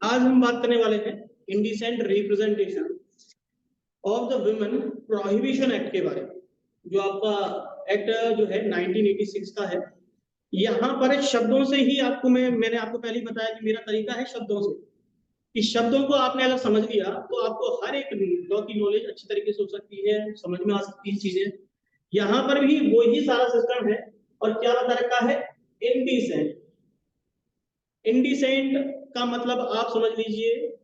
आज हम बात करने वाले हैं indecent representation of the women prohibition act के बारे में, जो आपका एक्ट जो है 1986 का है। यहाँ पर शब्दों से ही आपको मैंने आपको पहले ही बताया कि मेरा तरीका है शब्दों से, कि शब्दों को आपने अगर समझ लिया तो आपको हर एक लॉ की नॉलेज अच्छी तरीके से हो सकती है, समझ में आ सकती है चीजें। यहाँ पर भी वही सारा सिस्टम है। और क्या बता रखा है? इंडिसेंट। इंडिसेंट का मतलब आप समझ लीजिए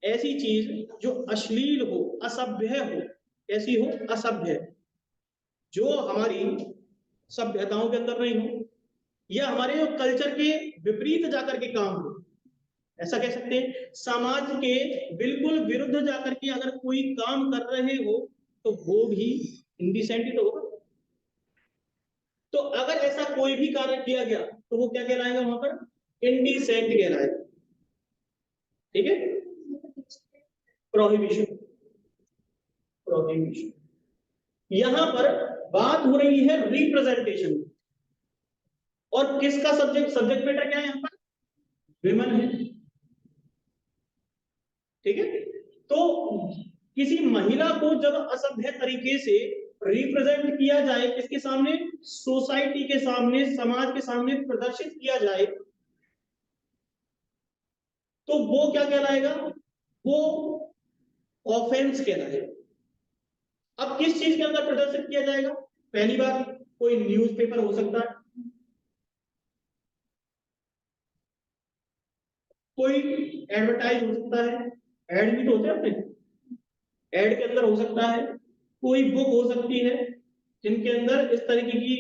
ऐसी चीज जो अश्लील हो, असभ्य हो। कैसी हो? असभ्य, जो हमारी सभ्यताओं के अंदर नहीं हो, या हमारे जो कल्चर के विपरीत जाकर के काम हो। ऐसा कह सकते हैं समाज के बिल्कुल विरुद्ध जाकर के अगर कोई काम कर रहे हो तो वो भी इंडिसेंट ही तो होगा। तो अगर ऐसा कोई भी कार्य किया गया तो वो क्या कहलाएगा? वहां पर इंडिसेंट कहलाएगा। ठीक है? प्रोहिबिशन। प्रोहिबिशन। यहां पर बात हो रही है रिप्रेजेंटेशन, और किसका सब्जेक्ट मैटर क्या है यहां पर? विमेन है। ठीक है? तो किसी महिला को जब असभ्य तरीके से रिप्रेजेंट किया जाए, किसके सामने? सोसाइटी के सामने, समाज के सामने प्रदर्शित किया जाए, तो वो क्या कहलाएगा? वो ऑफेंस कहलाएगा। अब किस चीज के अंदर प्रदर्शित किया जाएगा? पहली बार कोई न्यूज़पेपर हो सकता है, कोई एडवर्टाइज हो सकता है, एड भी तो होते हैं अपने, एड के अंदर हो सकता है, कोई बुक हो सकती है जिनके अंदर इस तरीके की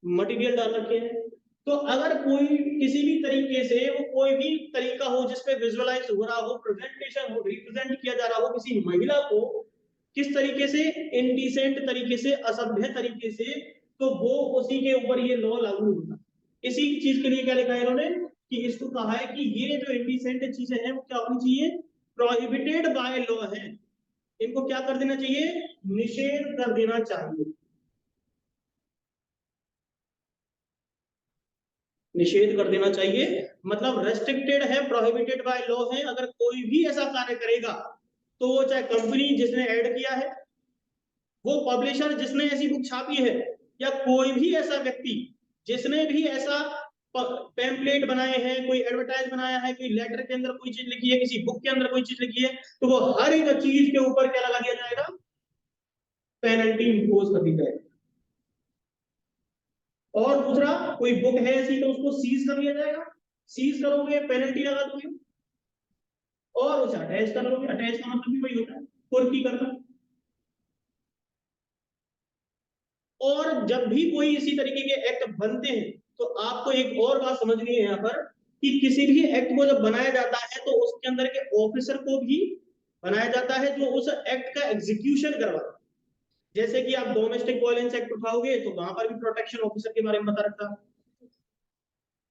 मटेरियल डाल रखे हैं। तो अगर कोई किसी भी तरीके से, वो कोई भी तरीका हो जिसपे विजुअलाइज हो रहा हो, प्रेजेंटेशन हो, रिप्रेजेंट किया जा रहा हो किसी महिला को किस तरीके से? इनडिसेंट तरीके से, असभ्य तरीके से, तो वो उसी के ऊपर ये लॉ लागू होगा। इसी चीज के लिए क्या लिखा है इन्होंने कि इसको कहा है कि ये जो इंडिसेंट चीजें हैं वो क्या होनी चाहिए? प्रोहिबिटेड बाय लॉ है। इनको क्या कर देना चाहिए? निषेध कर देना चाहिए। निषेध कर देना चाहिए मतलब रेस्ट्रिक्टेड है, प्रोहिबिटेड बाय लॉ है। अगर कोई भी ऐसा कार्य करेगा तो वो चाहे कंपनी जिसने ऐड किया है, वो पब्लिशर जिसने ऐसी बुक छापी है, या कोई भी ऐसा व्यक्ति जिसने भी ऐसा पैम्पलेट बनाए हैं, कोई एडवर्टाइज बनाया है, कोई लेटर के अंदर कोई चीज लिखी है, किसी बुक के अंदर कोई चीज लिखी है, तो वो हर एक चीज के ऊपर क्या लगा दिया जाएगा? पेनल्टी इम्पोज कर दी जाएगी। और दूसरा, कोई बुक है ऐसी तो उसको सीज कर लिया जाएगा। सीज करोगे, पेनल्टी लगा दोगे, और उसे अटैच कर लोगे। अटैच का मतलब भी वही होता है, कुर्की करना। और जब भी कोई इसी तरीके के एक्ट बनते हैं तो आपको एक और बात समझनी है यहाँ पर, कि किसी भी एक्ट को जब बनाया जाता है तो उसके अंदर के ऑफिसर को भी बनाया जाता है जो उस एक्ट का एग्जीक्यूशन करवाता है। जैसे कि आप डोमेस्टिक वायलेंस एक्ट उठाओगे तो वहां पर भी प्रोटेक्शन ऑफिसर के बारे में बता रखा है,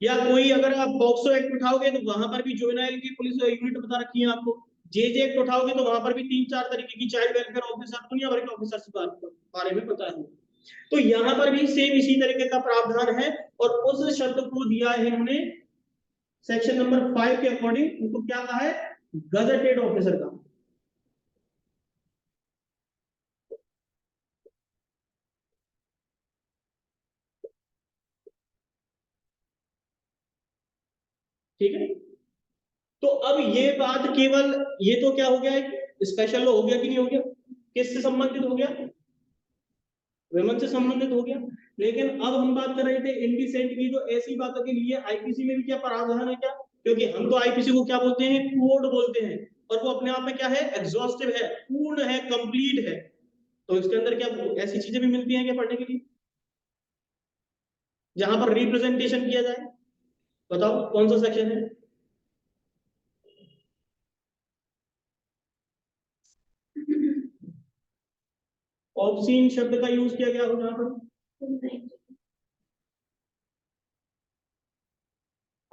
या कोई अगर आप पॉक्सो एक्ट उठाओगे तो वहां पर भी जुवेनाइल की पुलिस यूनिट बता रखी है आपको। जेजे एक्ट उठाओगे तो वहां पर भी 3-4 तरीके की चाइल्ड वेलफेयर ऑफिसर, दुनिया भर के ऑफिसर्स के बारे में पता है। तो यहाँ पर भी सेम इसी तरीके का प्रावधान है, और उस शब्द को दिया है इन्होंने सेक्शन नंबर 5 के अकॉर्डिंग। उनको क्या कहा है? गजेटेड ऑफिसर का। ठीक है? तो अब ये बात केवल, ये तो क्या हो गया है, स्पेशल लॉ हो गया कि नहीं हो गया? किससे संबंधित हो गया? वुमेन से संबंधित हो गया। लेकिन अब हम बात कर रहे थे इंडिसेंट की, तो ऐसी बातों के लिए आईपीसी में भी क्या प्रावधान है? क्या? क्योंकि हम तो आईपीसी को क्या बोलते हैं? कोड बोलते हैं, और वो अपने आप में क्या है? एग्जॉस्टिव है, पूर्ण है, कंप्लीट है। तो इसके अंदर क्या ऐसी चीजें भी मिलती हैं क्या पढ़ने के लिए, जहां पर रिप्रेजेंटेशन किया जाए? बताओ कौन सा सेक्शन है? ऑब्सीन शब्द का यूज किया गया हो जहां पर?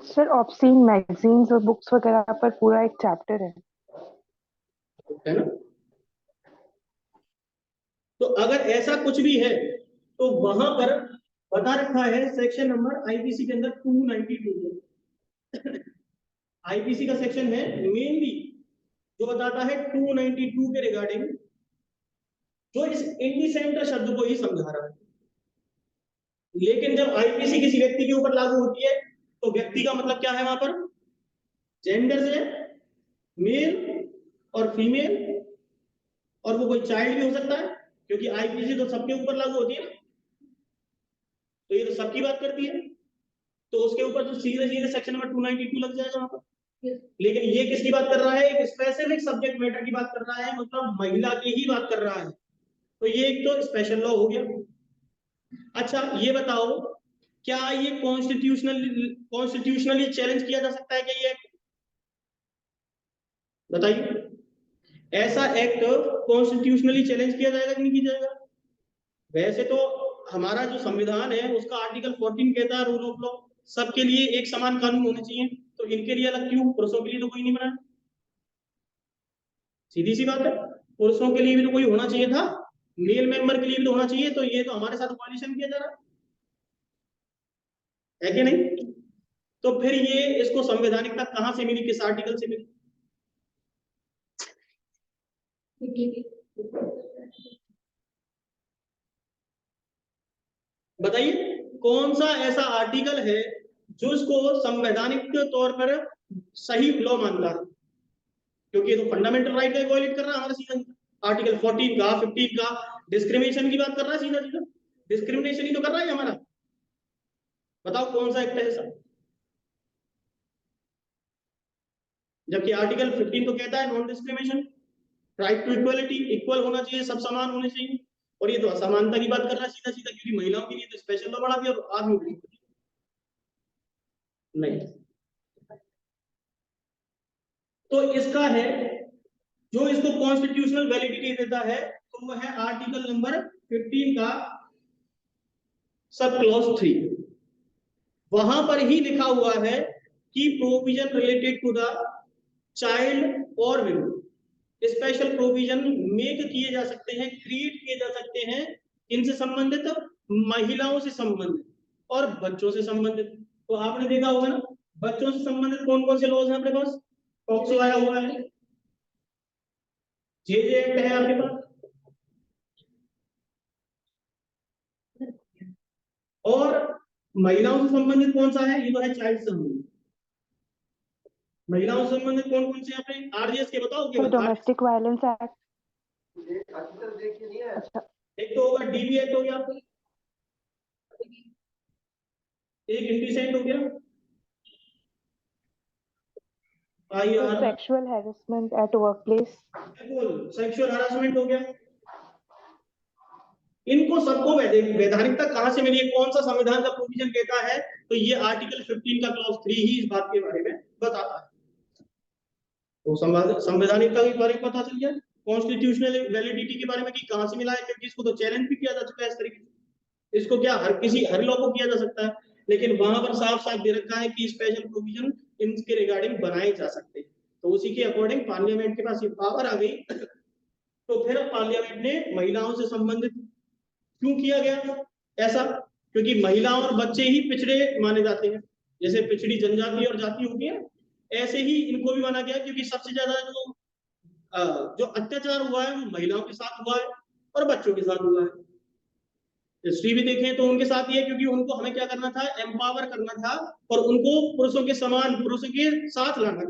सर ऑब्सीन मैगजीन्स और बुक्स वगैरह पर पूरा एक चैप्टर है ना? तो अगर ऐसा कुछ भी है तो वहां पर बता रखा है सेक्शन नंबर आईपीसी के अंदर 292 में। आईपीसी का सेक्शन है मेनली जो बताता है 292 के रिगार्डिंग, जो इस इंडिसेंट शब्द को ही समझा रहा है। लेकिन जब आईपीसी किसी व्यक्ति के ऊपर लागू होती है तो व्यक्ति का मतलब क्या है वहां पर, जेंडर से मेल और फीमेल, और वो कोई चाइल्ड भी हो सकता है, क्योंकि आईपीसी तो सबके ऊपर लागू होती है ना, तो ये तो सबकी बात करती है, तो उसके ऊपर तो सीधे सीधे सेक्शन नंबर 292 लग जाएगा वहां पर। लेकिन ये किसकी बात कर रहा है, एक स्पेसिफिक सब्जेक्ट मैटर की बात कर रहा है, मतलब महिला की ही बात कर रहा है, तो ये एक तो स्पेशल लॉ हो गया। अच्छा ये बताओ, क्या ये कॉन्स्टिट्यूशनली चैलेंज किया जा सकता है क्या ये, बताइए, ऐसा एक्ट कॉन्स्टिट्यूशनली चैलेंज किया जाएगा कि नहीं किया जाएगा? वैसे तो हमारा जो संविधान है उसका आर्टिकल 14 कहता है रूल ऑफ लॉ, सबके लिए एक समान कानून होने चाहिए, तो इनके लिए अलग क्यों, पुरुषों के लिए तो कोई नहीं बना, सीधी सी बात है, पुरुषों के लिए भी तो कोई होना चाहिए था, मेल मेंबर के लिए भी तो होना चाहिए, तो ये तो हमारे साथ कॉलिशन किया जा रहा है कि नहीं? तो फिर ये इसको संवैधानिकता कहां से मिली, किस आर्टिकल से मिली? बताइए कौन सा ऐसा आर्टिकल है जो इसको संवैधानिक तौर पर सही लॉ मानता है, क्योंकि ये तो फंडामेंटल राइट का वायलेट कर रहा है हमारा सीधा, आर्टिकल 14 का 15 का डिस्क्रिमिनेशन की बात कर रहा है सीधा सीधा, डिस्क्रिमिनेशन ही तो कर रहा है हमारा। बताओ कौन सा एक्ट है ऐसा, जबकि आर्टिकल 15 तो कहता है non discrimination, right to equality, equal होना चाहिए, सब समान होने चाहिए, और ये तो असमानता की बात कर रहा है सीधा सीधा, क्योंकि महिलाओं के लिए तो स्पेशल लॉ बढ़ा दिया और आदमी के लिए नहीं। तो इसका है जो इसको कॉन्स्टिट्यूशनल वैलिडिटी देता है, तो वो है आर्टिकल नंबर 15 का सब क्लॉज 3। वहां पर ही लिखा हुआ है कि provision related to the child और विमेन, स्पेशल प्रोविजन मेक किए जा सकते हैं, क्रिएट किए जा सकते हैं, इनसे संबंधित, महिलाओं से संबंधित और बच्चों से संबंधित। तो आपने देखा होगा ना, बच्चों से संबंधित कौन कौन से लॉज हैं अपने पास, पॉक्सो आया हुआ है, जे एक्ट है आपके पास, और महिलाओं से संबंधित कौन सा है, ये तो है चाइल्ड से संबंधित। महिलाओं से संबंधित कौन कौन से अपने आरजीएस के बताओ, सर डोमेस्टिक वायलेंस एक्ट, अच्छा एक तो होगा डीबी एक्ट हो गया आपका, एक इंडिसेंट हो गया, sexual harassment at work place, sexual harassment हो गया। इनको सबको वैधानिकता कहां से मिली है, कौन सा संविधान का प्रोविजन कहता है, तो ये आर्टिकल 15 का क्लॉज 3 ही इस बात के बारे में बताता है। तो संवैधानिकता के बारे में पता चल गया, कॉन्स्टिट्यूशनल वैलिडिटी के बारे में कि कहां से मिला है, क्योंकि इसको तो चैलेंज भी किया जा चुका है इस तरीके से, इसको क्या हर लॉ को किया जा सकता है, लेकिन वहां पर साफ साफ दे रखा है कि स्पेशल प्रोविजन इनके रिगार्डिंग बनाए जा सकते हैं, तो उसी के अकॉर्डिंग पार्लियामेंट के पास ये पावर आ गई। तो फिर पार्लियामेंट ने महिलाओं से संबंधित क्यों किया गया ऐसा, क्योंकि महिलाओं और बच्चे ही पिछड़े माने जाते हैं, जैसे पिछड़ी जनजाति और जाति होती है, ऐसे ही इनको भी माना गया, क्योंकि सबसे ज्यादा जो अत्याचार हुआ है वो महिलाओं के साथ हुआ है और बच्चों के साथ हुआ है। हिस्ट्री भी देखें तो उनके साथ ही है, क्योंकि उनको हमें क्या करना था, एम्पावर करना था और उनको पुरुषों के समान, पुरुषों के साथ लाना।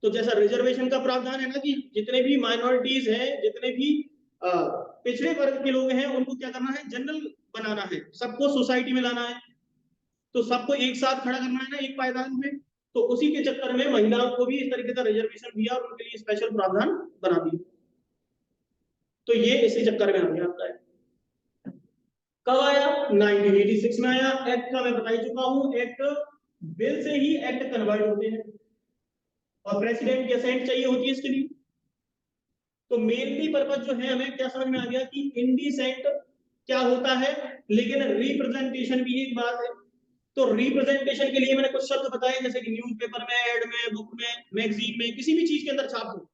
तो जैसा रिजर्वेशन का प्रावधान है ना, कि जितने भी माइनॉरिटीज हैं, जितने भी पिछड़े वर्ग के लोग हैं, उनको क्या करना है, जनरल बनाना है, सबको सोसाइटी में लाना है, तो सबको एक साथ खड़ा करना है ना एक पायदान में। तो उसी के चक्कर में महिलाओं को भी इस तरीके का रिजर्वेशन दिया और उनके लिए स्पेशल प्रावधान बना दिया। तो ये इसी चक्कर में आ गया आपका। कब आया, 1986 में आया। एक्ट का मैं बता ही चुका हूं, एक्ट बिल से ही एक्ट कन्वर्ट होते हैं और प्रेसिडेंट की असेंट चाहिए होती है इसके लिए। तो मेनली पर्पज जो है, हमें क्या समझ में आ गया कि इंडिसेंट क्या होता है, लेकिन रिप्रेजेंटेशन भी एक बात है। तो रिप्रेजेंटेशन के लिए मैंने कुछ शब्द बताए, जैसे कि न्यूज़पेपर में, एड में, बुक में, मैगजीन में, किसी भी चीज के अंदर छाप दो,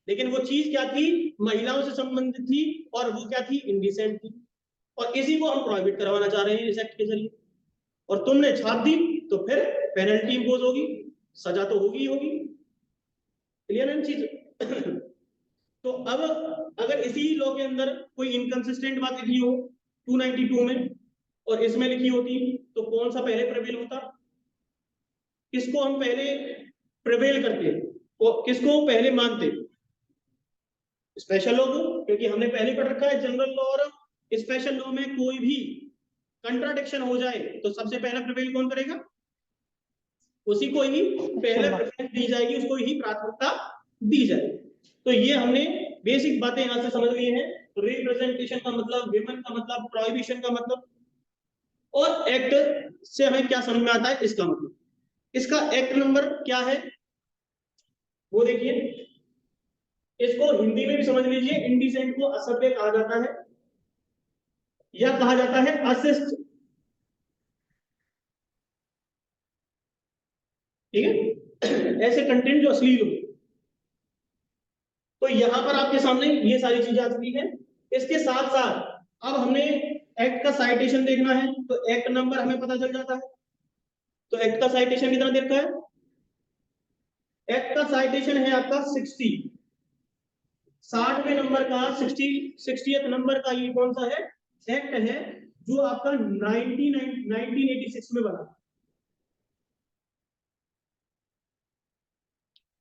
लेकिन वो चीज क्या थी, महिलाओं से संबंधित थी, और वो क्या थी, इंडिसेंट थी, और इसी को हम प्रोहिबिट करवाना चाह रहे हैं इस एक्ट के जरिए। और तुमने छाप दी तो फिर पेनल्टी इंपोज होगी, सजा तो होगी ही होगी। क्लियर है चीज? तो अब अगर इसी लॉ के अंदर कोई इनकंसिस्टेंट बात लिखी हो 292 में और इसमें लिखी होती, तो कौन सा पहले प्रिवेल होता? किसको हम पहले प्रिवेल करते, किसको पहले मानते? स्पेशल लॉ को, क्योंकि हमने पहले पढ़ रखा है जनरल लॉ और स्पेशल लॉ में कोई भी कंट्राडिक्शन हो जाए तो सबसे पहला प्रिवेल कौन करेगा? उसी को ही पहले प्रेफरेंस दी जाएगी, उसको ही प्राथमिकता दी जाएगी। तो ये हमने बेसिक बातें यहां से समझ ली हैं। रिप्रेजेंटेशन का मतलब, विमेन का मतलब, प्रोहिबिशन का मतलब, और एक्ट से हमें क्या समझ में आता है इसका मतलब। इसका एक्ट नंबर क्या है वो देखिए। इसको हिंदी में भी समझ लीजिए, इंडिसेंट को असभ्य कहा जाता है या कहा जाता है अशिष्ट। ठीक है, ऐसे कंटेंट जो अश्लील हो। तो यहां पर आपके सामने ये सारी चीजें आ चुकी हैं। इसके साथ साथ अब हमने एक्ट का साइटेशन देखना है, तो एक्ट नंबर हमें पता चल जाता है। तो एक्ट का साइटेशन कितना देखा है? एक्ट का साइटेशन है आपका 60, 60वें नंबर का 60th नंबर का ये कौन सा है? एक्ट है जो आपका 1986 में बना।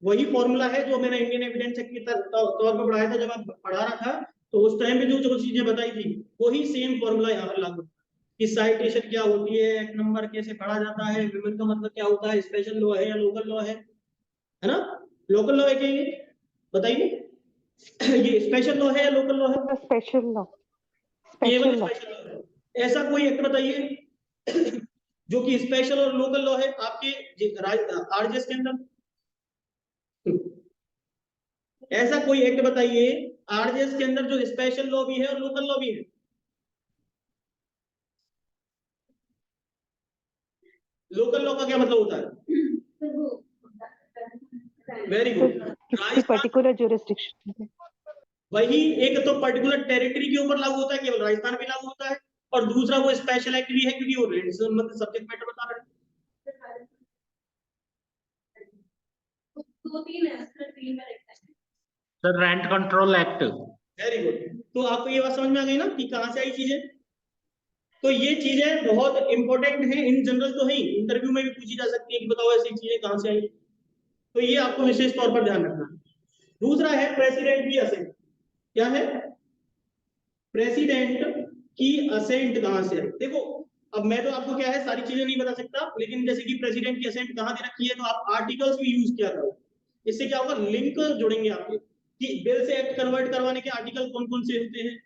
वही फॉर्मूला है जो मैंने इंडियन एविडेंस एक्ट के तौर पर पढ़ाया था जब आप पढ़ा रहा था, तो उस टाइम पे जो जो चीजें बताई थी वही सेम फॉर्मूला यहाँ पर लागू कि साइटेशन क्या होती है, एक्ट नंबर कैसे पढ़ा जाता है, विमेन का मतलब क्या होता है, स्पेशल लॉ है या लोकल लॉ है ना? लोकल लॉ है क्या ये बताइए? ये स्पेशल लॉ है या लोकल लॉ है? Special law. केवल स्पेशल लॉ। स्पेशल लॉ है। ऐसा कोई एक्ट बताइए जो कि स्पेशल और लोकल लॉ है आपके आरजेएस के अंदर। ऐसा कोई एक्ट बताइए आरजेएस के अंदर जो स्पेशल लॉ भी है और लोकल लॉ भी है। लोकल लॉ का क्या मतलब होता है? Very good. किसी पर्टिकुलर ज्यूरिसडिक्शन। वही, एक तो पर्टिकुलर टेरिटरी के ऊपर लागू होता है, केवल राजस्थान में लागू होता है, और दूसरा वो स्पेशल एक्ट भी है क्योंकि वो रेंट से मतलब सब्जेक्ट मैटर बता रहा है। दो तीन है सर, तीन में रहता है sir, rent control act. Very good. तो आपको ये बात समझ में आ गई ना कि कहां से आई चीजें? तो ये चीजें बहुत इंपॉर्टेंट हैं, इन जनरल तो है, इंटरव्यू में भी पूछी जा सकती है कि बताओ ऐसी चीजें कहां से आई। तो ये आपको विशेष तौर पर ध्यान रखना है। दूसरा है प्रेसिडेंट की असेंट। क्या है? प्रेसिडेंट की असेंट कहां से आई? देखो, अब मैं तो आपको क्या है सारी चीजें नहीं बता सकता, लेकिन जैसे कि प्रेसिडेंट की असेंट कहां दे रखी है तो आप आर्टिकल्स भी यूज किया करो। इससे क्या होगा, लिंक जुड़ेंगे आपके कि बिल से एक्ट कन्वर्ट करवाने के आर्टिकल कौन कौन से होते हैं।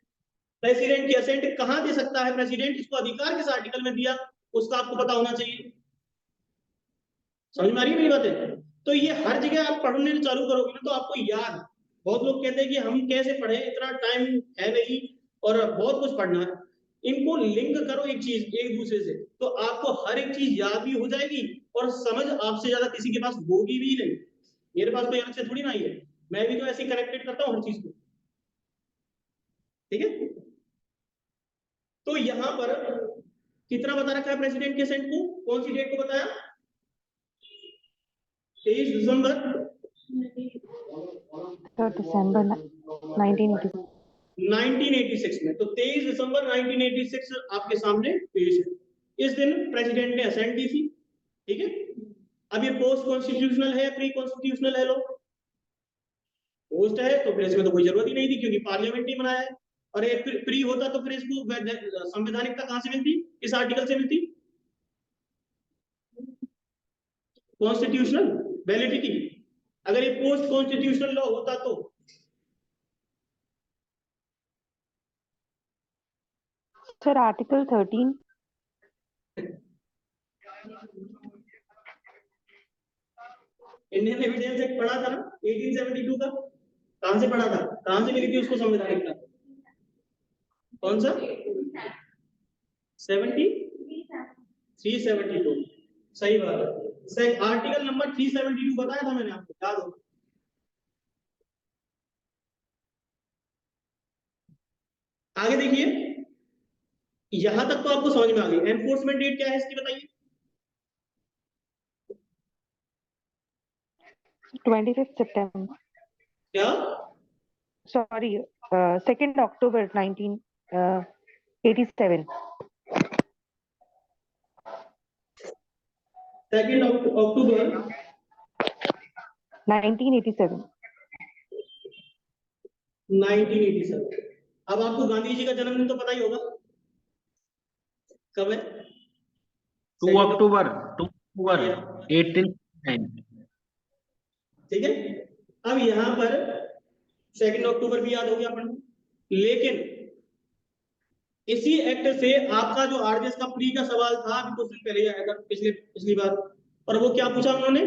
प्रेसिडेंट की असेंट कहां दे सकता है प्रेसिडेंट, इसको अधिकार किस आर्टिकल में दिया उसका आपको पता होना चाहिए। समझ में आ रही है मेरी बातें? तो ये हर जगह आप पढ़ने चालू करोगे ना तो आपको याद। बहुत लोग कहते हैं कि हम कैसे पढ़े, इतना टाइम है नहीं और बहुत कुछ पढ़ना है। इनको लिंक करो एक चीज एक दूसरे से, तो आपको हर एक चीज याद भी हो जाएगी और समझ आपसे ज्यादा किसी के पास होगी भी नहीं। मेरे पास तो अलग से थोड़ी ना ही है, मैं भी तो ऐसे कनेक्टेड करता हूँ हर चीज को। ठीक है, तो यहां पर कितना बता रखा है प्रेसिडेंट के असेंट को? कौन सी डेट को बताया? 23 दिसंबर 1986 में। तो 23 दिसंबर 1986 आपके सामने पेश है। इस दिन प्रेसिडेंट ने असेंट दी थी। ठीक है, अब ये पोस्ट कॉन्स्टिट्यूशनल है, प्री कॉन्स्टिट्यूशनल है लो? पोस्ट है तो फिर इसमें तो कोई जरूरत ही नहीं थी क्योंकि पार्लियामेंट ही बनाया है। और ये प्री होता तो फिर इसको संवैधानिकता कहां से मिलती, किस आर्टिकल से मिलती? Constitutional validity. अगर ये पोस्ट कॉन्स्टिट्यूशनल लॉ होता तो sir article 13। Indian evidence act पढ़ा था ना 1872 का? कहां से पढ़ा था, कहां से मिली थी उसको संवैधानिकता? कौन सा? 372। सही बात है, सही। आर्टिकल नंबर 372 बताया था मैंने आपको, याद हो? आगे देखिए, यहां तक तो आपको समझ में आ गई। एनफोर्समेंट डेट क्या है इसकी बताइए? 25th September. क्या? Sorry, 2nd October 1987. 2 अक्टूबर 1987. 1987। अब आपको गांधी जी का जन्मदिन तो पता ही होगा, कब है? 2 अक्टूबर 1809। ठीक है, अब यहां पर 2 अक्टूबर भी याद हो गया अपन को, लेकिन इसी एक्ट से आपका जो आरजेएस का प्री का सवाल था अभी कुछ दिन पहले ही आया था, पिछली बार, और वो क्या पूछा उन्होंने,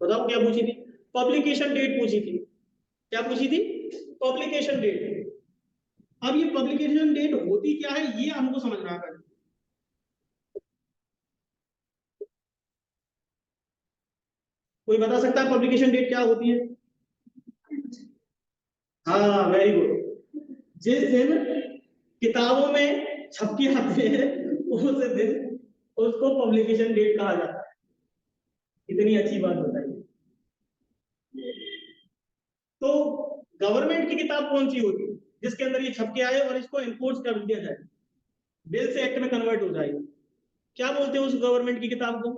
बताओ क्या पूछी थी? पब्लिकेशन डेट पूछी थी। क्या पूछी थी? Publication date. अब ये पब्लिकेशन डेट होती क्या है ये हमको समझना है। कोई बता सकता है पब्लिकेशन डेट क्या होती है? हाँ, वेरी गुड। जिस दिन किताबों में छप के आते हैं उस दिन उसको पब्लिकेशन डेट कहा जाता है। इतनी अच्छी बात बताइए। तो गवर्नमेंट की किताब कौन सी होती है जिसके अंदर ये छप के आए और इसको एनफोर्स कर दिया जाए, बिल से एक्ट में कन्वर्ट हो जाएगी? क्या बोलते हैं उस गवर्नमेंट की किताब को?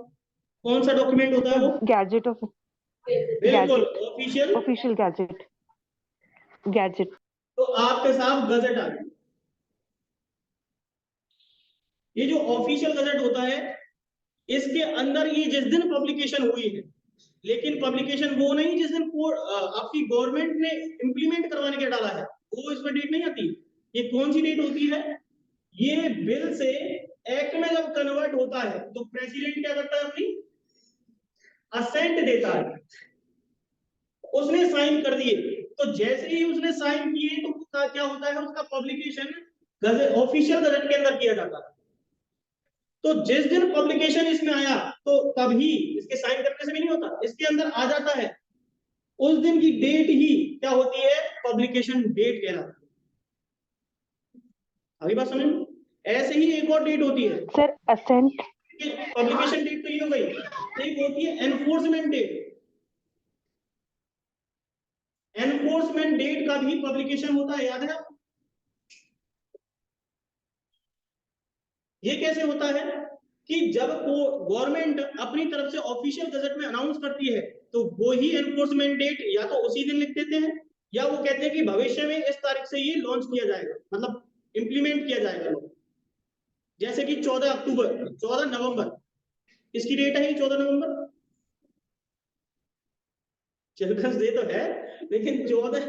कौन सा डॉक्यूमेंट होता है वो? गैजेट ऑफ बिल्कुल, ऑफिशियल गैजेट। तो आपके साथ गजट आ गया। ये जो ऑफिशियल गजट होता है इसके अंदर ये जिस दिन पब्लिकेशन हुई है, लेकिन पब्लिकेशन वो नहीं जिस दिन आपकी गवर्नमेंट ने इंप्लीमेंट करवाने के डाला है, वो इसमें डेट नहीं आती। ये कौन सी डेट होती है? ये बिल से एक्ट में जब कन्वर्ट होता है तो प्रेसिडेंट क्या करता है? अपनी असेंट देता है, उसने साइन कर दिए, तो जैसे ही उसने साइन किए तो क्या होता है? उसका पब्लिकेशन ऑफिशियल गजट के अंदर किया जाता है। तो जिस दिन पब्लिकेशन इसमें आया तो तभी, इसके साइन करने से भी नहीं होता, इसके अंदर आ जाता है, उस दिन की डेट ही क्या होती है? पब्लिकेशन डेट कहलाती है। अभी बात समझ में? ऐसे ही एक और डेट होती है सर, असेंट। पब्लिकेशन डेट तो ये हो गई, एक होती है एनफोर्समेंट डेट। एनफोर्समेंट डेट का भी पब्लिकेशन होता है, याद है आपको? ये कैसे होता है कि जब गवर्नमेंट अपनी तरफ से ऑफिशियल गजट में अनाउंस करती है तो वो ही एनफोर्समेंट डेट या तो उसी दिन लिख देते हैं, या वो कहते हैं कि भविष्य में इस तारीख से ये लॉन्च किया जाएगा, मतलब इंप्लीमेंट किया जाएगा। जैसे कि 14 नवंबर इसकी डेट है, 14 नवंबर। चिल्ड्रंस डे तो है, लेकिन 14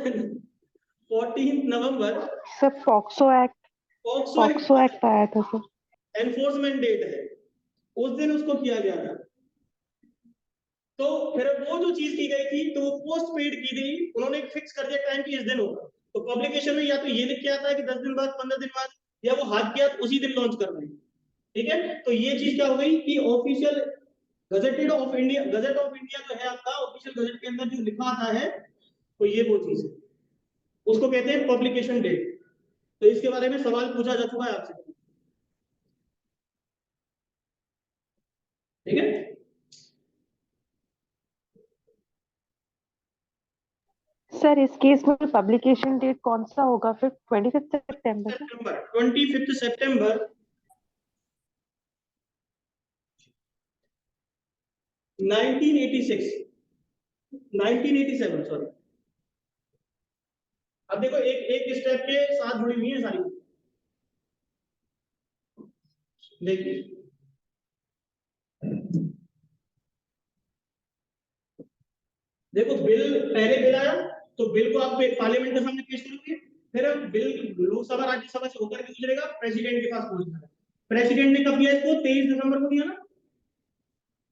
नवंबर सर, पॉक्सो एक्ट आया था सर, एनफोर्समेंट डेट है, उस दिन उसको किया गया था। तो फिर वो जो चीज की गई थी तो वो पोस्ट पेड की गई, उन्होंने फिक्स कर दिया टाइम कि इस दिन होगा। तो पब्लिकेशन में या तो ये लिख के आता है कि 10 दिन बाद, 15 दिन बाद, या वो हाथ के हाथ उसी दिन लॉन्च कर रहे हैं। ठीक है, तो ये चीज क्या हो गई कि ऑफिशियल गजट ऑफ इंडिया जो है आपका, ऑफिशियल गजट के अंदर जो लिखा आता है, तो ये वो चीज है, उसको कहते हैं पब्लिकेशन डेट। तो इसके बारे में सवाल पूछा जा चुका है आपसे, ठीक है? सर इस केस में पब्लिकेशन डेट कौन सा होगा फिर? 25th सितंबर। 25 सितंबर 1987, सॉरी। अब देखो एक एक स्टेप के साथ जुड़ी हुई है सारी, देखिए। देखो पहले बिल आया, तो बिल को आप पार्लियामेंट के सामने पेश करोगे, फिर बिल लोकसभा राज्यसभा से होकर के गुजरेगा, प्रेसिडेंट के पास पहुंचता है। प्रेसिडेंट ने कब दिया इसको? 23 दिसंबर को दिया ना?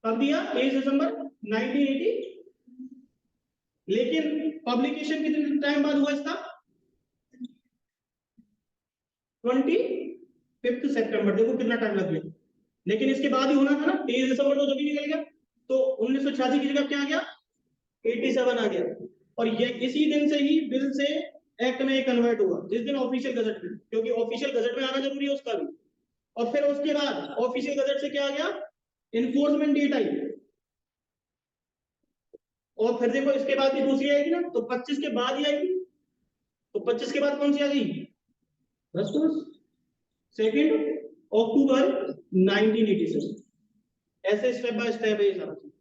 कब दिया? 23 दिसंबर 1980। लेकिन पब्लिकेशन कितने टाइम बाद हुआ इसका? 25 सितंबर। देखो कितना टाइम लग गया, लेकिन इसके बाद ही होना था ना, 23 दिसंबर तो जब ही निकल गया। तो 1986 की जगह क्या आ गया? 87 आ गया। और ये इसी दिन से ही बिल से एक्ट में कन्वर्ट हुआ, जिस दिन ऑफिशियल गजट में, क्योंकि ऑफिशियल गजट में आना जरूरी है उसका भी। और फिर उसके बाद ऑफिशियल गजट से क्या आ गया? इन्फोर्समेंट डेट आई। और फिर देखो इसके बाद भी दूसरी आएगी ना, तो 25 के बाद ही आएगी। तो 25 के बाद कौन सी आ गई? 10 2 अक्टूबर 1987। ऐसे स्टेप बाय स्टेप है ये सारा चीज।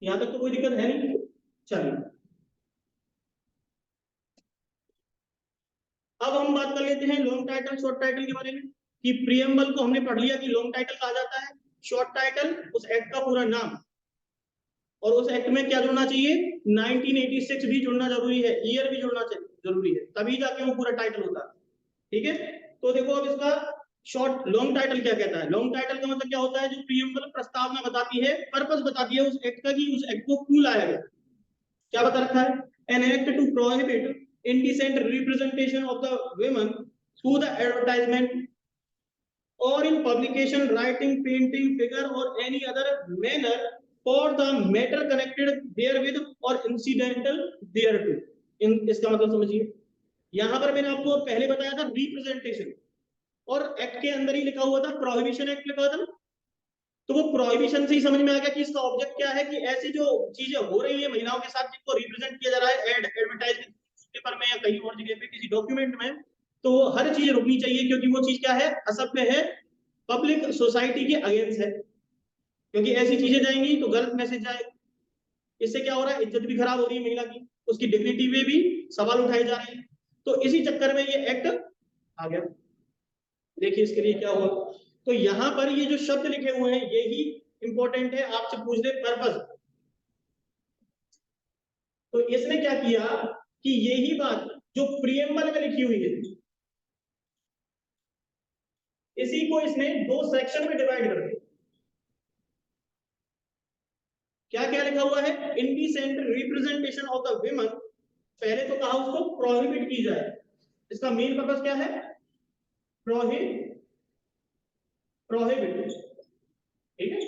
यहां तक तो कोई दिक्कत है नहीं। चलिए अब हम बात कर लेते हैं लॉन्ग टाइटल शॉर्ट टाइटल के बारे में। कि प्रियम्बल को हमने पढ़ लिया कि लॉन्ग टाइटल कहा जाता है, शॉर्ट टाइटल उस एक्ट का पूरा नाम, और उस एक्ट में क्या जुड़ना चाहिए? 1986 भी जुड़ना जरूरी है, ईयर भी जुड़ना जरूरी है, तभी जाके वो पूरा टाइटल होता है। ठीक है, तो देखो अब इसका शॉर्ट लॉन्ग टाइटल क्या कहता है। लॉन्ग टाइटल का मतलब क्या होता है? जो प्रियम्बल प्रस्तावना बताती है, पर्पस बताती है उस एक्ट का, कि उस एक्ट को क्यों लाया गया। क्या बता रखा है? An act to prohibit indecent representation of the women through the advertisement or in publication, writing, painting, figure or any other manner for the matter connected therewith or incidental thereto। इसका मतलब समझिए, यहां पर मैंने आपको पहले बताया था रिप्रेजेंटेशन, और एक्ट के अंदर ही लिखा हुआ था प्रोहिबिशन एक्ट लिखा था ना। तो वो प्रोहिबिशन से ही समझ में आ गया कि इसका ऑब्जेक्ट क्या है, कि ऐसी जो चीजें हो रही है महिलाओं के साथ जिनको रिप्रेजेंट किया जा रहा है एडवर्टाइज पेपर में या कहीं और जगह पे किसी डॉक्यूमेंट में, तो वो हर चीज रुकनी चाहिए, क्योंकि वो चीज क्या है? असभ्य है, पब्लिक सोसाइटी के अगेंस्ट है। क्योंकि ऐसी चीजें जाएंगी तो गलत मैसेज जाएगा। इससे क्या हो रहा है? इज्जत भी खराब हो रही है महिला की, उसकी डिग्निटी पे भी सवाल उठाए जा रहे हैं। तो इसी चक्कर में ये एक्ट आ गया। देखिए इसके लिए क्या हुआ। तो यहां पर ये जो शब्द लिखे हुए हैं यही इंपॉर्टेंट है, आपसे पूछ दे पर्पस। तो इसने क्या किया कि यही बात जो प्रियम्बल में लिखी हुई है, इसी को इसने दो सेक्शन में डिवाइड कर दिया। क्या क्या लिखा हुआ है? Indecent representation of the women, पहले तो कहा उसको प्रोहिबिट की जाए। इसका मेन पर्पस क्या है? प्रोहिबिट। ठीक है,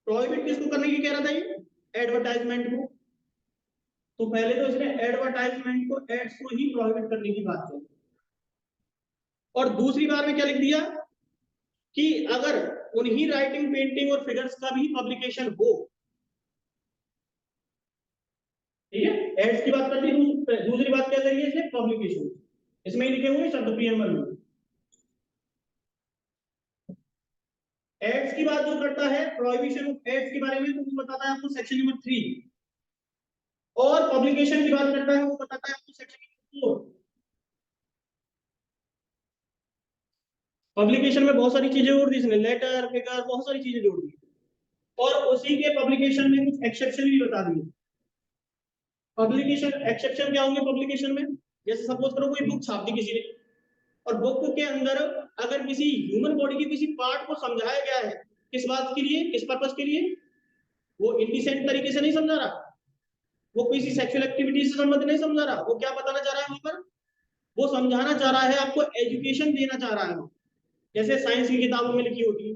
प्रोहिबिट किसको करने की कह रहा था? ये एडवर्टाइजमेंट को। तो पहले तो इसने एडवर्टाइजमेंट को, एड्स को ही प्रोहिबिट करने की बात की, और दूसरी बार में क्या लिख दिया कि अगर उन्हीं राइटिंग, पेंटिंग और फिगर्स का भी पब्लिकेशन हो। ठीक है, एड्स की बात कर दी, दूसरी बात क्या करिए इसने? पब्लिकेशन। इसमें ही लिखे हुए शब्द प्रियम्बल में। एड्स की बात जो करता है, प्रोहिबिशन ऑफ एड्स के बारे में, तो वो बताता है आपको सेक्शन नंबर 3, और पब्लिकेशन की बात करता है वो बताता है आपको सेक्शन नंबर 4। पब्लिकेशन में बहुत सारी चीजें जोड़ दी इसने, लेटर, फिगर, बहुत सारी चीजें जोड़ दी, और उसी के पब्लिकेशन में कुछ एक्सेप्शन भी बता दिए। पब्लिकेशन एक्सेप्शन क्या होंगे पब्लिकेशन में? जैसे सपोज करो कोई बुक छाप दी किसी ने, और बुक के अंदर अगर किसी ह्यूमन बॉडी के किसी पार्ट को समझाया गया है, किस बात के लिए, किस पर्पस के लिए? वो इंडिसेंट तरीके से नहीं समझा रहा, वो किसी सेक्सुअल एक्टिविटी से संबंध नहीं समझा रहा, वो क्या बताना चाह रहा है वहां पर? वो समझाना चाह रहा है, आपको एजुकेशन देना चाह रहा है। जैसे साइंस की किताबों में लिखी होती है,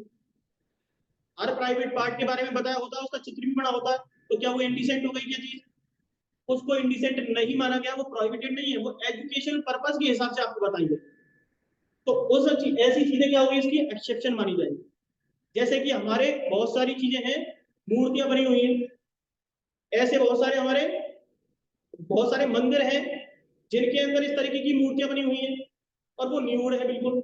हर प्राइवेट पार्ट के बारे में बताया होता है, उसका चित्र भी बना होता है। तो क्या वो इंडिसेंट हो गई क्या चीज? उसको इंडिसेंट नहीं माना गया, वो प्रोहिबिटेड नहीं है, वो एजुकेशनल पर्पस के हिसाब से आपको बताइए। तो उस ऐसी चीजें क्या होगी, इसकी एक्सेप्शन मानी जाएगी। जैसे कि हमारे बहुत सारी चीजें हैं, मूर्तियां बनी हुई हैं, ऐसे बहुत सारे मंदिर हैं जिनके अंदर इस तरीके की मूर्तियां बनी हुई हैं, और वो न्यूड है बिल्कुल।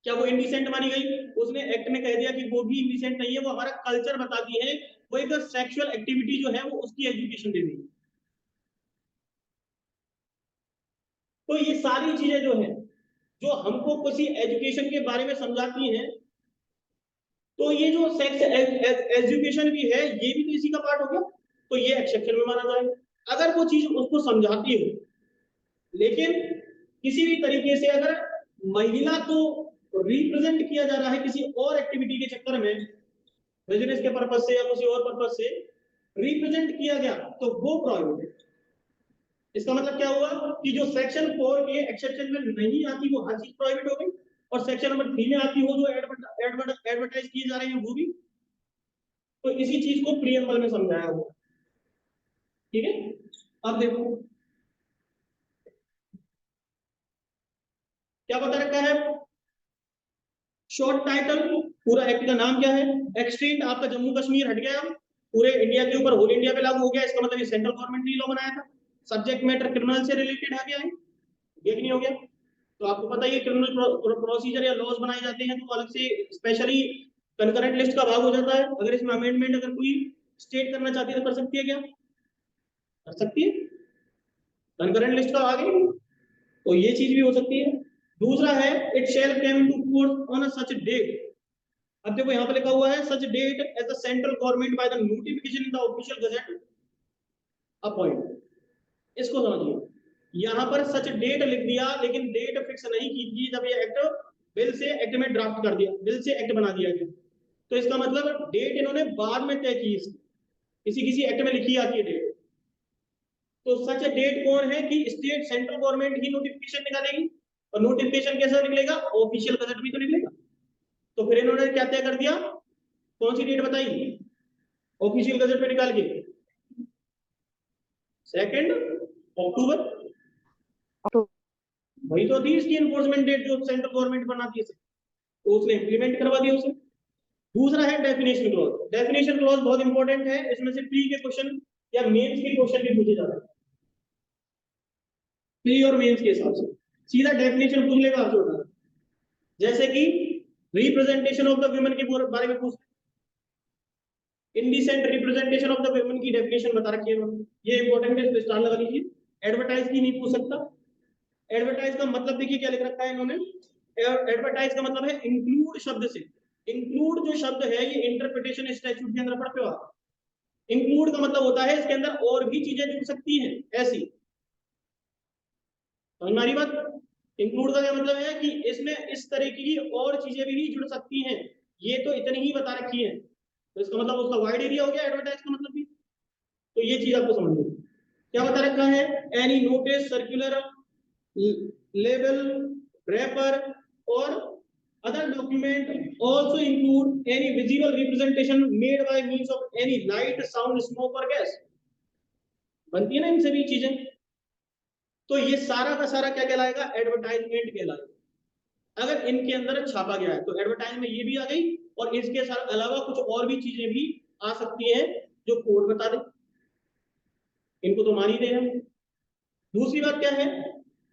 क्या वो इंडिसेंट मानी गई? उसने एक्ट में कह दिया कि वो भी इंडिसेंट नहीं है, वो हमारा कल्चर बताती है, वो एक सेक्सुअल एक्टिविटी जो है वो उसकी एजुकेशन दे रही है। तो ये सारी चीजें जो है, जो हमको किसी एजुकेशन के बारे में समझाती हैं, तो ये जो सेक्स एजुकेशन भी है ये भी तो इसी का पार्ट हो गया। तो ये एक्सेप्शन में माना जाएगा अगर वो चीज उसको समझाती हो। लेकिन किसी भी तरीके से अगर महिला को रिप्रेजेंट किया जा रहा है किसी और एक्टिविटी के चक्कर में, बिजनेस के पर्पज से या किसी और पर्पज से रिप्रेजेंट किया गया, तो वो प्रोहिबिटेड। इसका मतलब क्या हुआ कि जो सेक्शन 4 के एक्सेप्शन में नहीं आती वो हर चीज प्रोहिबिट हो गई, और सेक्शन नंबर 3 में आती हो जो एडवर्टाइज किए जा रहे हैं वो भी। तो इसी चीज को प्रियम्बल में समझाया हुआ। ठीक है, अब देखो क्या बता रखा है। शॉर्ट टाइटल, पूरा एक्ट का नाम क्या है? एक्सटेंट आपका जम्मू कश्मीर हट गया, पूरे इंडिया के ऊपर होल इंडिया पे लागू हो गया, इसका मतलब ये सेंट्रल गवर्नमेंट ने लॉ बनाया था। सब्जेक्ट मैटर क्रिमिनल से रिलेटेड आ गया है, ये भी नहीं हो गया। तो आपको पता ही है क्रिमिनल प्रोसीजर या लॉज बनाए जाते हैं तो अलग से स्पेशली कंकरेंट लिस्ट का भाग हो जाता है। अगर इसमें अमेंडमेंट अगर कोई स्टेट करना चाहती है तो कर सकती है, क्या कर सकती है? कंकरेंट लिस्ट का भाग है, तो ये चीज भी हो सकती है। दूसरा है it shall come into force on a such date. अब देखो यहाँ पे लिखा हुआ है such date as the central government by the notification in the official gazette appoint. इसको समझिए, यहाँ पर सच डेट लिख दिया लेकिन डेट फिक्स नहीं की थी जब ये एक्ट बिल से एक्ट में ड्राफ्ट कर दिया, बिल से एक्ट बना दिया गया, तो इसका मतलब डेट इन्होंने बाद में तय की, किसी किसी एक्ट में लिखी आती है डेट। तो सच डेट कौन है कि स्टेट सेंट्रल गवर्नमेंट ही नोटिफिकेशन निकालेगी, और नोटिफिकेशन कैसा निकलेगा? ऑफिशियल गजेट भी तो निकलेगा। तो फिर इन्होंने क्या तय कर दिया? कौन सी डेट बताई? ऑफिशियल गजेट में निकाल के 2 अक्टूबर, वही तो थी इसकी एनफोर्समेंट डेट जो सेंट्रल गवर्नमेंट बनाती है, तो उसने इंप्लीमेंट करवा दिया उसे। दूसरा है डेफिनेशन क्लॉज। डेफिनेशन क्लॉज बहुत इंपॉर्टेंट है, इसमें से प्री के क्वेश्चन या मेंस के क्वेश्चन भी पूछे जाते हैं, प्री और मेंस के हिसाब से सीधा डेफिनेशन पूछ लेगा आपसे। जैसे कि रिप्रेजेंटेशन ऑफ द वुमेन के बारे में पूछ, indecent representation of the women की डेफिनेशन बता रखी है उन्होंने, ये इंपॉर्टेंट है, स्टार लगा लीजिए। एडवर्टाइज की नहीं पूछ सकता। एडवर्टाइज का मतलब देखिए क्या लिख रखा है इन्होंने, एडवर्टाइज का मतलब है इंक्लूड शब्द से। इंक्लूड जो शब्द है ये इंटरप्रिटेशन स्टैट्यूट के अंदर पढ़ते हो आप। इंक्लूड का मतलब होता है इसके अंदर और भी चीजें जुड़ सकती हैं, ऐसी हमारी बात। इंक्लूड का क्या मतलब है कि इसमें इस तरह की और चीजें भी जुड़ सकती हैं, ये तो इतनी ही बता रखी है, तो इसका मतलब उसका वाइड एरिया हो गया एडवर्टाइज का मतलब भी। तो ये चीज आपको समझ लो क्या बता रखा है। Any notice, circular, label, wrapper और other document also include any visible representation made by means of any light, sound, smoke or gas। बनती है ना इन सभी चीजें, तो ये सारा का सारा क्या कहलाएगा? एडवर्टाइजमेंट कहलाएगा। अगर इनके अंदर छापा गया है तो एडवर्टाइज में ये भी आ गई, और इसके साथ अलावा कुछ और भी चीजें भी आ सकती हैं जो कोड बता दे, इनको तो मान ही रहे हम। दूसरी बात क्या है?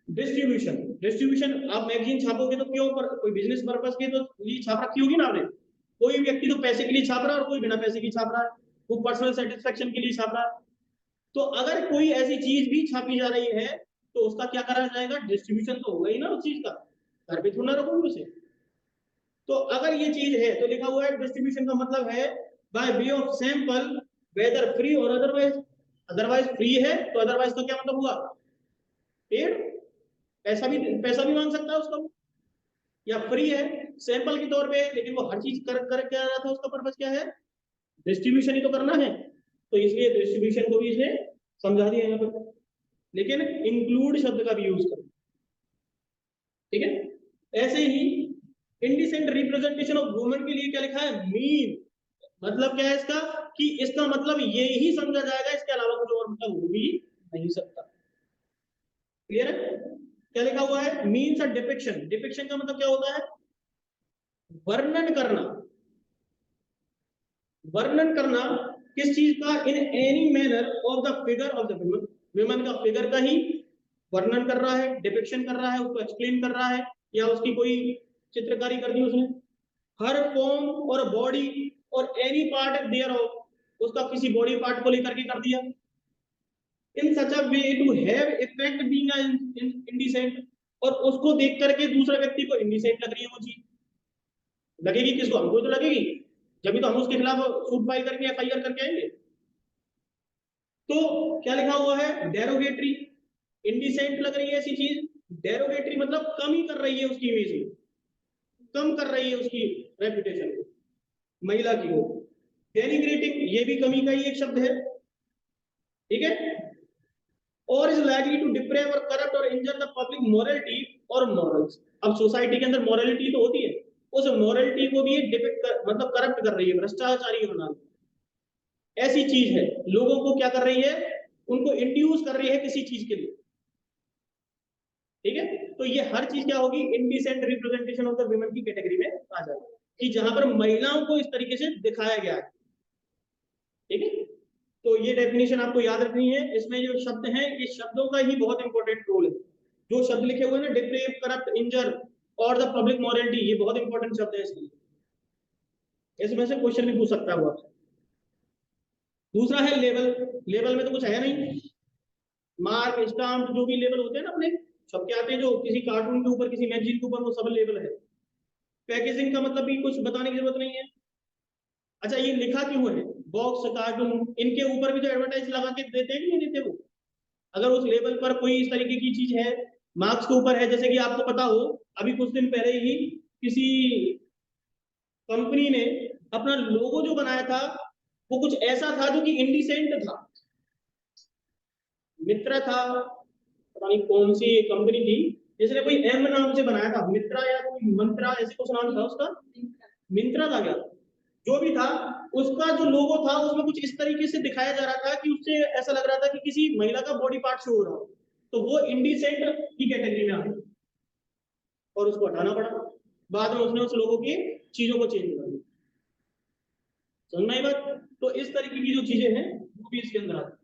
डिस्ट्रीब्यूशन। डिस्ट्रीब्यूशन, आप मैगजीन छापोगे तो क्यों? पर कोई बिजनेस पर्पस के तो लिए छाप रखी होगी ना आपने। कोई व्यक्ति तो पैसे के लिए छाप रहा है और कोई बिना पैसे के छाप रहा है, वो पर्सनल सेटिस्फेक्शन के लिए छाप रहा है। तो अगर कोई ऐसी चीज भी छापी जा रही है तो उसका क्या करा जाएगा? डिस्ट्रीब्यूशन तो होगा ही ना उस चीज का, घर पे थोड़ा रखोगे उसे। तो अगर ये चीज है तो लिखा हुआ है डिस्ट्रीब्यूशन का मतलब है by way of sample, whether free और अदरवाइज। अदरवाइज फ्री है तो अदरवाइज का क्या मतलब हुआ? पेड, पैसा भी मांग सकता है उसका, या फ्री है सैंपल के तौर पे, लेकिन वो हर चीज कर क्या रहा था, उसका पर्पस क्या है? डिस्ट्रीब्यूशन ही तो करना है, तो इसलिए डिस्ट्रीब्यूशन को भी इसने समझा दिया यहाँ पर, लेकिन इंक्लूड शब्द का भी यूज कर, ठीक है। ऐसे ही इंडिसेंट रिप्रेजेंटेशन ऑफ वुमेन के लिए क्या लिखा है? मीन। मतलब क्या है इसका? कि इसका मतलब ये ही समझा जाएगा, इसके अलावा कुछ और मतलब हो भी नहीं सकता। क्लियर है? क्या लिखा हुआ है? मीन्स अ डिपिक्शन। डिपिक्शन का मतलब क्या होता है? वर्णन करना। वर्णन करना किस चीज का? In any manner of the figure of the woman. Woman का फिगर का ही वर्णन कर रहा है, डिपिक्शन कर रहा है, उसको एक्सप्लेन कर रहा है, या उसकी कोई चित्रकारी कर दी उसने। हर फॉर्म और बॉडी और एनी पार्ट देयर ऑफ, उसका किसी बॉडी पार्ट को लेकर के कर दिया। In such a way to have effect being indecent, और उसको देख करके दूसरे व्यक्ति को इंडिसेंट लग रही है वो चीज। लगेगी किसको? हमको तो लगेगी, जब तो हम उसके खिलाफ सूट फाइल करके एफआईआर करके आएंगे। तो क्या लिखा हुआ है? डेरोगेटरी। इंडिसेंट लग रही है ऐसी चीज, डेरोगेटरी मतलब कम ही कर रही है उसकी इमेज को, कम कर रही है उसकी रेपुटेशन को, महिला की हो। डेनिग्रेटिंग, ये भी कमी का ही एक शब्द है, ठीक है। और इज लाइकली टू डिप्रेव और करप्ट और इंजर द पब्लिक मोरलिटी और मॉरल्स। अब सोसाइटी के अंदर मॉरलिटी तो होती है, उस मॉरलिटी को भी डिपिक्ट कर, मतलब करप्ट कर रही है, भ्रष्टाचारी बना रही है, ऐसी चीज है। लोगों को क्या कर रही है? उनको इंड्यूस कर रही है किसी चीज के लिए, ठीक है। तो ये हर चीज क्या होगी, indecent representation of the women की कैटेगरी में आ जाएगी, कि जहां पर महिलाओं को इस तरीके से दिखाया गया है। ठीक है, तो ये डेफिनेशन आपको याद रखनी है। इसमें जो शब्द हैं, ये शब्दों का ही बहुत इंपॉर्टेंट रोल है। जो शब्द लिखे हुए हैं ना, डिप्रेव, करप्ट, इंजर और द पब्लिक मॉरलिटी, ये बहुत इंपॉर्टेंट शब्द है इसलिए, इसमें से क्वेश्चन भी पूछ सकता है वो आपसे। दूसरा है लेवल। लेवल में तो कुछ है नहीं, मार्क, स्टाम्प, जो भी लेवल होते हैं ना अपने सबके आते हैं, जो किसी कार्टून के ऊपर, किसी मैगजीन के ऊपर, वो सब लेवल है। पैकेजिंग का मतलब भी कुछ बताने की जरूरत नहीं है। अच्छा, ये लिखा क्यों है, बॉक्स, कार्टून, इनके ऊपर भी तो एडवर्टाइज लगा के देते हैं कि नहीं देते वो? अगर उस लेवल पर कोई इस तरीके की चीज है, मार्क्स के ऊपर है, जैसे कि आपको पता हो अभी कुछ दिन पहले ही किसी कंपनी ने अपना लोगो जो बनाया था वो कुछ ऐसा था जो कि इंडिसेंट था। मित्रा था, पता नहीं कौन सी कंपनी थी, जिसने कोई एम नाम से बनाया था, मित्रा या कोई मंत्रा, ऐसे कुछ नाम था उसका, मिंत्रा था क्या, जो भी था, उसका जो लोगो था उसमें कुछ इस तरीके से दिखाया जा रहा था कि उससे ऐसा लग रहा था कि किसी महिला का बॉडी पार्ट शो हो रहा हो, तो वो इंडिसेंट की कैटेगरी में आ गया और उसको हटाना पड़ा। बाद में उसने उस लोगों की चीजों को चेंज कर दिया। समझना ये बात? तो इस तरीके की जो चीजें हैं वो भी इसके अंदर आती है।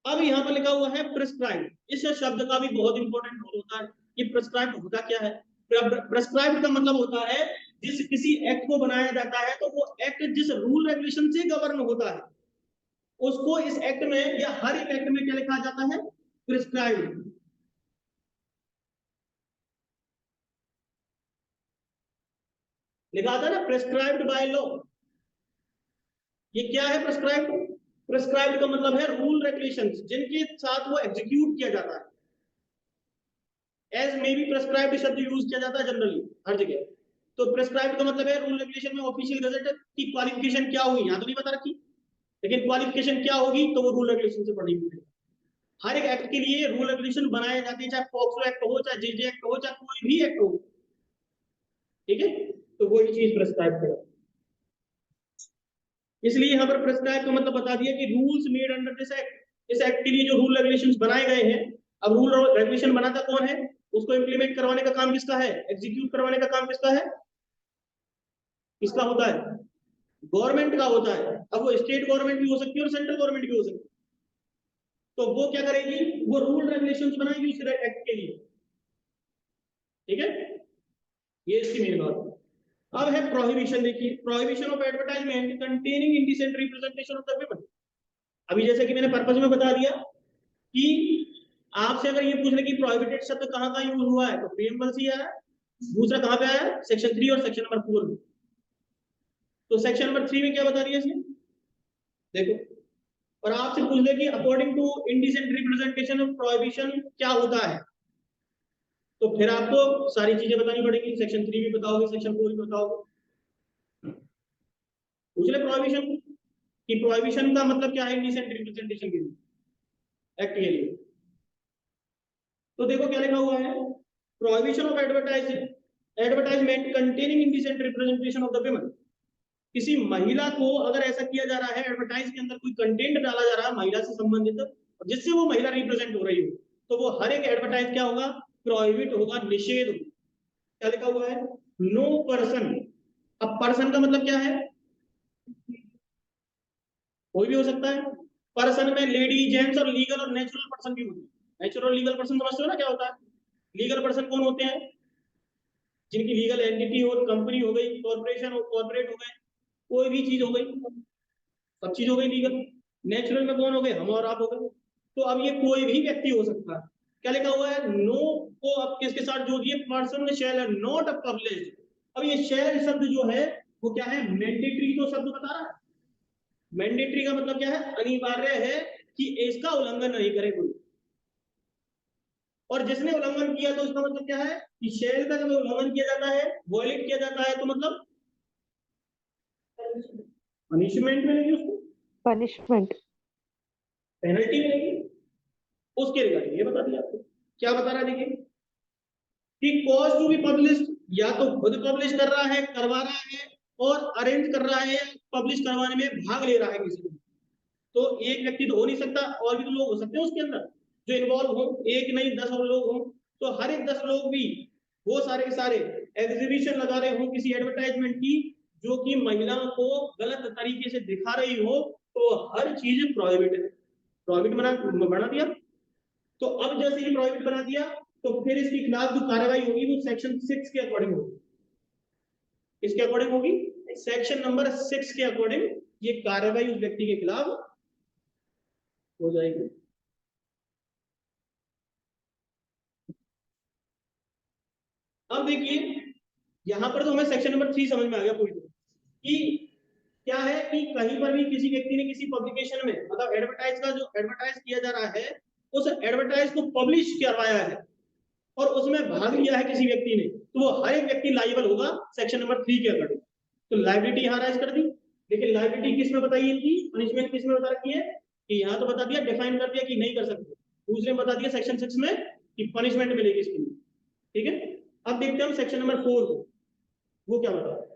अब यहाँ पर लिखा हुआ है प्रिस्क्राइब। इस शब्द का भी बहुत इंपॉर्टेंट रोल होता है। ये प्रिस्क्राइब होता क्या है? प्रिस्क्राइब का मतलब होता है जिस किसी एक्ट को बनाया जाता है तो वो एक्ट जिस रूल रेगुलेशन से गवर्न होता है उसको इस एक्ट में या हर एक एक्ट में क्या लिखा जाता है? प्रिस्क्राइब। लिखा था ना, प्रिस्क्राइब्ड बाय लॉ। ये क्या है प्रिस्क्राइब्ड? प्रिस्क्राइब्ड का मतलब है रूल रेगुलेशंस जिनके साथ वो एग्जीक्यूट किया जाता है। एज मे बी प्रिस्क्राइब्ड शब्द यूज किया जाता है जनरली हर जगह। तो प्रिस्क्राइब्ड का मतलब है रूल रेगुलेशन में ऑफिशियल गजट की क्वालिफिकेशन क्या होगी, यहां तो नहीं बता रखी, लेकिन क्वालिफिकेशन क्या होगी तो वो रूल रेगुलेशन से पढ़नी होगी। हर एक एक्ट के लिए रूल रेगुलेशन बनाए जाते हैं, चाहे पॉक्सो एक्ट हो, चाहे जेजे एक्ट हो, चाहे कोई भी एक्ट हो। ठीक है, तो वही चीज प्रिस्क्राइब करें। इसलिए यहाँ पर प्रिस्क्राइब का मतलब बता दिया कि rules made under this act. इस एक्ट के लिए जो रूल रेगुलेशंस बनाए गए हैं, अब रूल रेगुलेशन बनाता कौन है? उसको इंप्लीमेंट करवाने का काम किसका है? एग्जीक्यूट करवाने का काम किसका है? किसका होता है? गवर्नमेंट का होता है। अब वो स्टेट गवर्नमेंट भी हो सकती है और सेंट्रल गवर्नमेंट भी हो सकती है। तो वो क्या करेगी? वो रूल रेगुलेशंस बनाएगी उस एक्ट के लिए। ठीक है, ये इसकी मेन बात है। अब है प्रोहिबिशन। देखिए, prohibition of advertisement containing indecent representation of the women. अभी जैसे कि मैंने पर्पस में बता दिया कि आपसे अगर ये पूछ ले कि प्रोहिबिटेड शब्द कहां कहां यूज हुआ है तो प्रीएम्बल से आया, दूसरा कहां पे आया? सेक्शन 3 और सेक्शन नंबर 4 में। तो सेक्शन नंबर 3 में क्या बता दिया इसने, देखो, और आपसे पूछ ले कि according to indecent representation of prohibition क्या होता है, तो फिर आपको सारी चीजें बतानी पड़ेगी। सेक्शन 3 भी बताओगे, सेक्शन 4 भी बताओगे। पूछ ले प्रोहिबिशन कि प्रोहिबिशन का मतलब क्या है इंडिसेंट रिप्रेजेंटेशन के लिए, एक्ट के लिए। तो देखो क्या लिखा हुआ है, prohibition of advertisement containing indecent representation of the women. किसी महिला को अगर ऐसा किया जा रहा है, एडवर्टाइज के अंदर कोई कंटेंट डाला जा रहा है महिला से संबंधित जिससे वो महिला रिप्रेजेंट हो रही हो, तो वो हर एक एडवर्टाइज क्या होगा? प्रोहिबिट होगा, निषेध होगा। क्या लिखा हुआ है? No person. अब पर्सन का मतलब क्या है? कोई भी हो सकता है। पर्सन में लेडी, जेंट्स और लीगल और नेचुरल पर्सन भी होते हैं। नेचुरल लीगल पर्सन समझते हो ना क्या होता है? लीगल पर्सन कौन होते हैं? जिनकी लीगल एंटिटी हो, कंपनी हो गई, कॉर्पोरेशन हो, कॉर्पोरेट हो गए, कोई भी चीज हो गई, सब चीज हो गई लीगल। नेचुरल में कौन हो गए? हम और आप हो गए। तो अब ये कोई भी व्यक्ति हो सकता है। क्या लिखा हुआ है? नो को अब किसके साथ जोड़िए? Person shall not published. अब ये शैल शब्द जो है वो क्या है? मैंडेटरी तो शब्द बता रहा है। मैंडेटरी का मतलब क्या है? अनिवार्य है कि इसका उल्लंघन नहीं करे कोई। और जिसने उल्लंघन किया तो उसका मतलब क्या है कि शैल का जब उल्लंघन किया जाता है, वॉयलेट किया जाता है, तो मतलब पनिशमेंट मिलेगी उसको, पनिशमेंट। पेनल्टी मिलेगी। उसके रिगार्डिंग ये बता दिया आपको। क्या बता रहा है देखिए कि कॉज टू बी पब्लिश, या तो खुद पब्लिश कर रहा है, करवा रहा है, और अरेंज कर रहा है, पब्लिश करवाने में भाग ले रहा है किसी को। तो एक व्यक्ति तो हो नहीं सकता, और भी तो लोग हो सकते हैं उसके अंदर। जो इन्वॉल्व हो, एक नहीं 10 और लोग हों, तो हर एक 10 लोग भी वो सारे के सारे एग्जीबिशन लगा रहे हो किसी एडवर्टाइजमेंट की जो कि महिलाओं को गलत तरीके से दिखा रही हो, तो हर चीज प्रोहिबिट है। प्रोहिबिट बना दिया। तो अब जैसे ही प्रोहिबिट बना दिया, तो फिर इसके खिलाफ जो कार्रवाई होगी वो सेक्शन 6 के अकॉर्डिंग होगी। इसके अकॉर्डिंग होगी, सेक्शन नंबर 6 के अकॉर्डिंग ये कार्रवाई उस व्यक्ति के खिलाफ हो जाएगी। अब देखिए यहां पर तो हमें सेक्शन नंबर 3 समझ में आ गया पूरी तरह कि क्या है कि कहीं पर भी किसी व्यक्ति ने किसी पब्लिकेशन में मतलब एडवर्टाइज का जो एडवर्टाइज किया जा रहा है उस एडवर्टाइज को पब्लिश करवाया है और उसमें भाग लिया है किसी व्यक्ति ने, तो वो हर एक व्यक्ति लायबल होगा सेक्शन नंबर 3 के अकॉर्डिंग। तो लायबिलिटी यहां राइज कर दी, लेकिन लायबिलिटी किस में बताई इनकी, पनिशमेंट किस में बता रखी है कि यहां तो बता दिया, डिफाइन कर दिया कि नहीं कर सकते, दूसरे में बता दिया सेक्शन 6 में कि पनिशमेंट मिलेगी इसके लिए। ठीक है, अब देखते हैं हम सेक्शन नंबर 4 को, वो क्या बता रहा है।